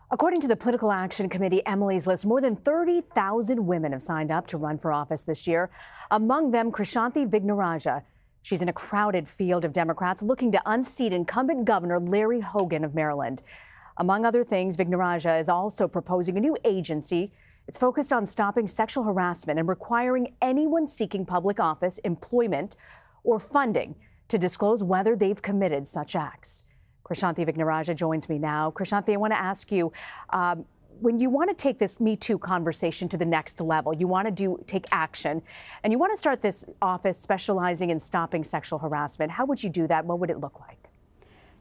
According to the Political Action Committee Emily's List, more than 30,000 women have signed up to run for office this year. Among them, Krishanti Vignarajah. She's in a crowded field of Democrats looking to unseat incumbent Governor Larry Hogan of Maryland. Among other things, Vignarajah is also proposing a new agency. It's focused on stopping sexual harassment and requiring anyone seeking public office, employment, or funding to disclose whether they've committed such acts. Krishanti Vignarajah joins me now. Krishanti, I want to ask you, when you want to take this Me Too conversation to the next level, you want to take action, and you want to start this office specializing in stopping sexual harassment, how would you do that? What would it look like?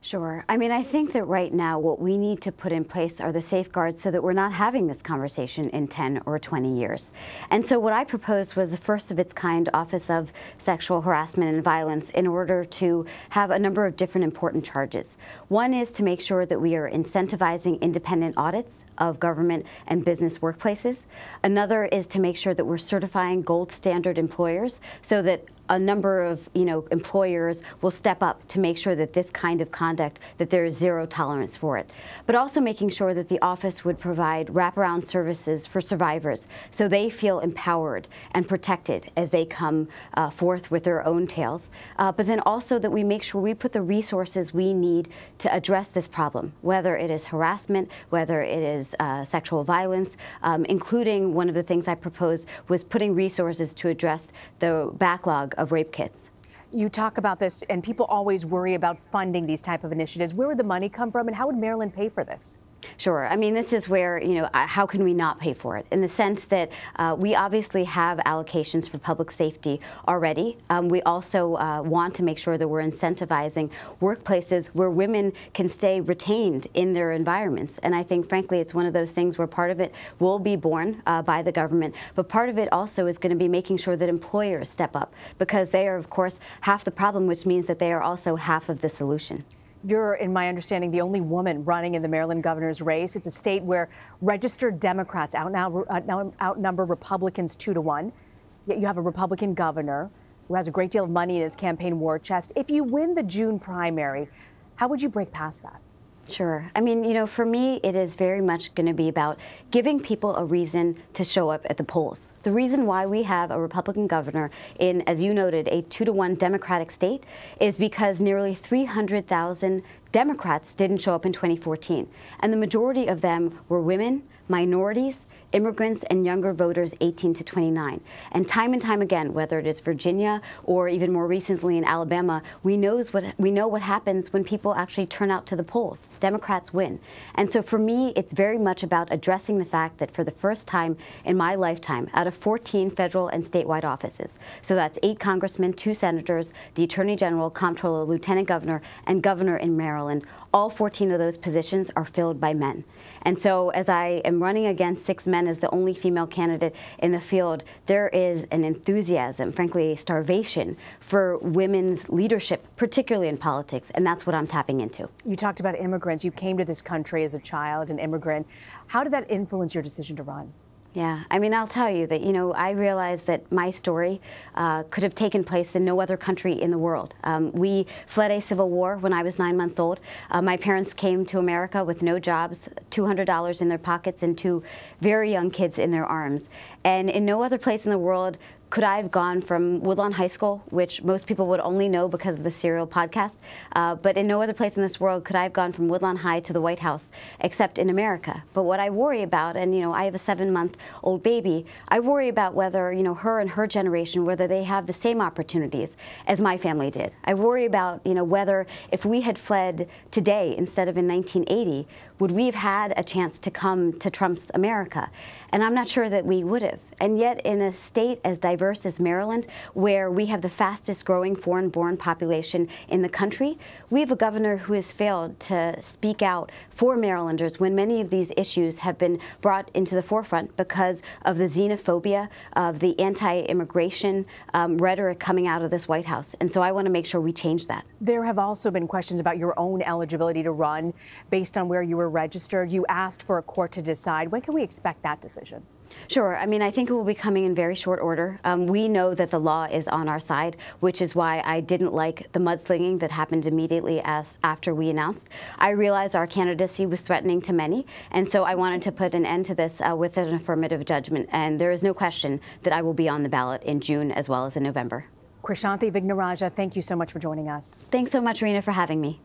Sure. I mean, I think that right now what we need to put in place are the safeguards so that we're not having this conversation in 10 or 20 years. And so what I proposed was the first of its kind Office of Sexual Harassment and Violence in order to have a number of different important charges. One is to make sure that we are incentivizing independent audits of government and business workplaces. Another is to make sure that we're certifying gold standard employers so that a number of employers will step up to make sure that this kind of conduct, that there is zero tolerance for it. But also making sure that the office would provide wraparound services for survivors so they feel empowered and protected as they come forth with their own tales. But then also that we make sure we put the resources we need to address this problem, whether it is harassment, whether it is sexual violence, including one of the things I proposed was putting resources to address the backlog of rape kits. You talk about this, and people always worry about funding these type of initiatives. Where would the money come from, and how would Maryland pay for this? Sure. I mean, this is where, how can we not pay for it? In the sense that we obviously have allocations for public safety already. We also want to make sure that we're incentivizing workplaces where women can stay retained in their environments. And I think, frankly, it's one of those things where part of it will be borne by the government, but part of it also is going to be making sure that employers step up, because they are, of course, half the problem, which means that they are also half of the solution. You're, in my understanding, the only woman running in the Maryland governor's race. It's a state where registered Democrats outnumber Republicans 2-1. Yet you have a Republican governor who has a great deal of money in his campaign war chest. If you win the June primary, how would you break past that? Sure. I mean, for me, it is very much going to be about giving people a reason to show up at the polls. The reason why we have a Republican governor in, as you noted, a 2-1 Democratic state is because nearly 300,000 Democrats didn't show up in 2014. And the majority of them were women, minorities, immigrants, and younger voters 18 to 29. And time again, whether it is Virginia or even more recently in Alabama, we know what happens when people actually turn out to the polls. Democrats win. And so for me, it's very much about addressing the fact that for the first time in my lifetime, out of 14 federal and statewide offices, so that's 8 congressmen, 2 senators, the attorney general, comptroller, lieutenant governor, and governor in Maryland, all 14 of those positions are filled by men. And so as I am running against 6 men as the only female candidate in the field, there is an enthusiasm, frankly, a starvation for women's leadership, particularly in politics, and that's what I'm tapping into. You talked about immigrants. You came to this country as a child, an immigrant. How did that influence your decision to run? Yeah, I mean, I'll tell you that, I realized that my story could have taken place in no other country in the world. We fled a civil war when I was 9 months old. My parents came to America with no jobs, $200 in their pockets, and 2 very young kids in their arms. And in no other place in the world could I have gone from Woodlawn High School, which most people would only know because of the Serial podcast, but in no other place in this world could I have gone from Woodlawn High to the White House, except in America. But what I worry about, and I have a 7-month-old baby, I worry about whether, her and her generation, whether they have the same opportunities as my family did. I worry about, whether if we had fled today instead of in 1980, would we have had a chance to come to Trump's America? And I'm not sure that we would have. And yet in a state as diverse as Maryland, where we have the fastest growing foreign-born population in the country, we have a governor who has failed to speak out for Marylanders when many of these issues have been brought into the forefront because of the xenophobia, of the anti-immigration rhetoric coming out of this White House. And so I want to make sure we change that. There have also been questions about your own eligibility to run based on where you were registered. You asked for a court to decide. When can we expect that decision? Sure. I mean, I think it will be coming in very short order. We know that the law is on our side, which is why I didn't like the mudslinging that happened immediately after we announced. I realized our candidacy was threatening to many, and so I wanted to put an end to this with an affirmative judgment. And there is no question that I will be on the ballot in June as well as in November. Krishanti Vignarajah, thank you so much for joining us. Thanks so much, Rena, for having me.